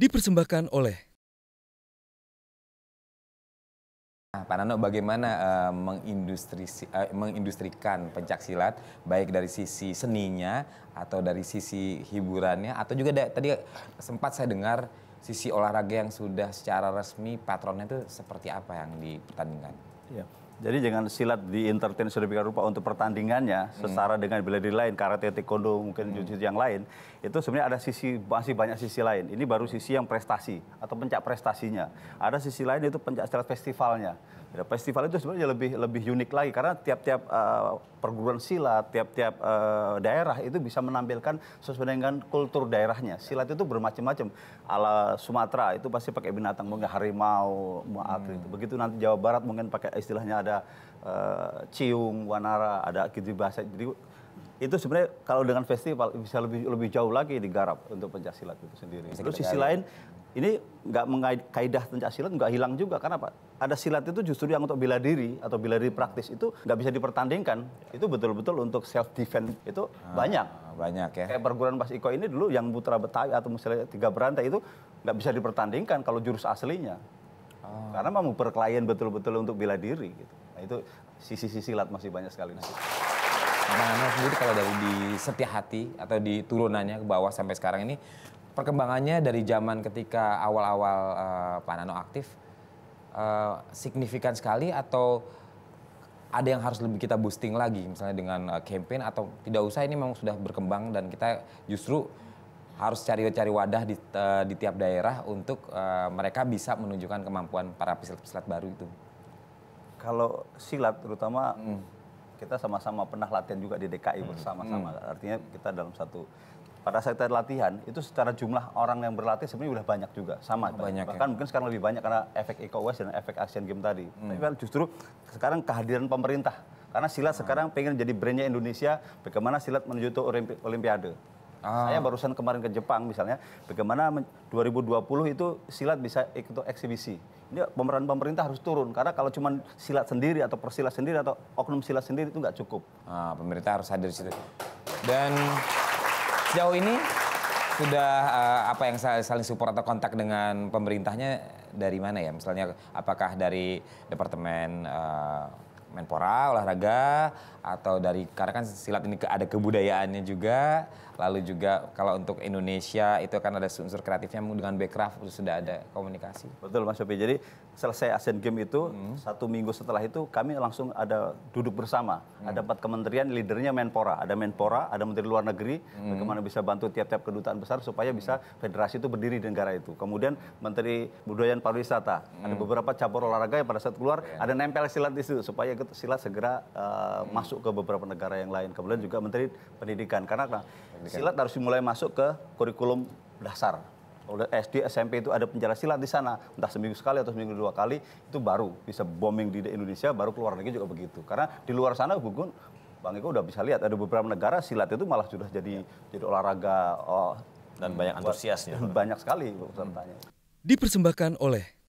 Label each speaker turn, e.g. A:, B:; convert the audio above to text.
A: Dipersembahkan oleh
B: Pak Nano, bagaimana mengindustrikan pencaksilat baik dari sisi seninya atau dari sisi hiburannya atau juga tadi sempat saya dengar sisi olahraga yang sudah secara resmi patronnya itu seperti apa yang dipertandingkan?
C: Ya. Jadi dengan silat di entertain sedemikian rupa untuk pertandingannya setara dengan bela diri lain, karate, taekwondo, mungkin jiu-jitsu yang lain, itu sebenarnya ada masih banyak sisi lain. Ini baru sisi yang prestasi atau pencak prestasinya. Ada sisi lain itu pencak silat festivalnya. Ya, festival itu sebenarnya lebih unik lagi karena tiap-tiap perguruan silat, tiap-tiap daerah itu bisa menampilkan sesuai dengan kultur daerahnya. Silat itu bermacam-macam. Ala Sumatera itu pasti pakai binatang, mungkin harimau, muakri. Begitu nanti Jawa Barat mungkin pakai istilahnya ada ciung, wanara, ada gitu bahasa. Jadi itu sebenarnya kalau dengan festival bisa lebih jauh lagi digarap untuk pencaksilat itu sendiri. Terus sisi lain ini nggak kaidah pencaksilat nggak hilang juga karena apa? Ada silat itu justru yang untuk bela diri atau bela diri praktis itu nggak bisa dipertandingkan. Itu betul-betul untuk self defense itu banyak
B: ya.
C: Kayak perguruan Mas Iko ini dulu yang Putra Betawi atau misalnya Tiga Berantai itu nggak bisa dipertandingkan kalau jurus aslinya. Karena memang berklien betul-betul untuk bela diri. Gitu. Nah itu sisi silat masih banyak sekali.
B: Nah, Nano sendiri kalau dari di Setiahati atau di turunannya ke bawah sampai sekarang ini perkembangannya dari zaman ketika awal-awal Pak Nano aktif signifikan sekali atau ada yang harus lebih kita boosting lagi misalnya dengan campaign atau tidak usah ini memang sudah berkembang dan kita justru harus cari wadah di tiap daerah untuk mereka bisa menunjukkan kemampuan para pesilat baru itu.
C: Kalau silat terutama kita sama-sama pernah latihan juga di DKI bersama-sama. Artinya kita dalam pada saat kita latihan itu secara jumlah orang yang berlatih sebenarnya udah banyak juga sama.
B: Banyak,
C: bahkan mungkin sekarang lebih banyak karena efek Iko Uwais dan efek Asian Games tadi. Tapi kan justru sekarang kehadiran pemerintah. Karena silat sekarang pengen jadi brandnya Indonesia, bagaimana silat menuju ke Olimpiade. Saya barusan kemarin ke Jepang misalnya, bagaimana 2020 itu silat bisa ikut eksibisi. Ini pemeran pemerintah harus turun, karena kalau cuma silat sendiri atau persilat sendiri atau oknum silat sendiri itu nggak cukup.
B: Pemerintah harus hadir di situ. Dan sejauh ini sudah apa yang saling support atau kontak dengan pemerintahnya dari mana ya? Misalnya apakah dari Departemen Menpora, olahraga, atau dari, karena kan silat ini ada kebudayaannya juga, lalu juga kalau untuk Indonesia itu kan ada unsur kreatifnya dengan Bekraf sudah ada komunikasi.
C: Betul Mas Yopi, jadi selesai Asian Games itu, 1 minggu setelah itu kami langsung ada duduk bersama. Ada 4 kementerian, leadernya Menpora, ada Menteri Luar Negeri, bagaimana bisa bantu tiap-tiap kedutaan besar supaya bisa federasi itu berdiri di negara itu. Kemudian Menteri Budaya dan Pariwisata, ada beberapa cabur olahraga yang pada saat keluar ada nempel silat di situ supaya silat segera masuk ke beberapa negara yang lain. Kemudian juga Menteri Pendidikan, karena silat harus dimulai masuk ke kurikulum dasar. Oleh SD, SMP itu ada penjara silat di sana, entah seminggu sekali atau seminggu 2 kali, itu baru bisa booming di Indonesia, baru keluar negeri juga begitu. Karena di luar sana, Bang Eko udah bisa lihat ada beberapa negara silat itu malah sudah jadi olahraga
D: dan banyak antusiasnya.
C: Banyak sekali pesertanya.
A: dipersembahkan oleh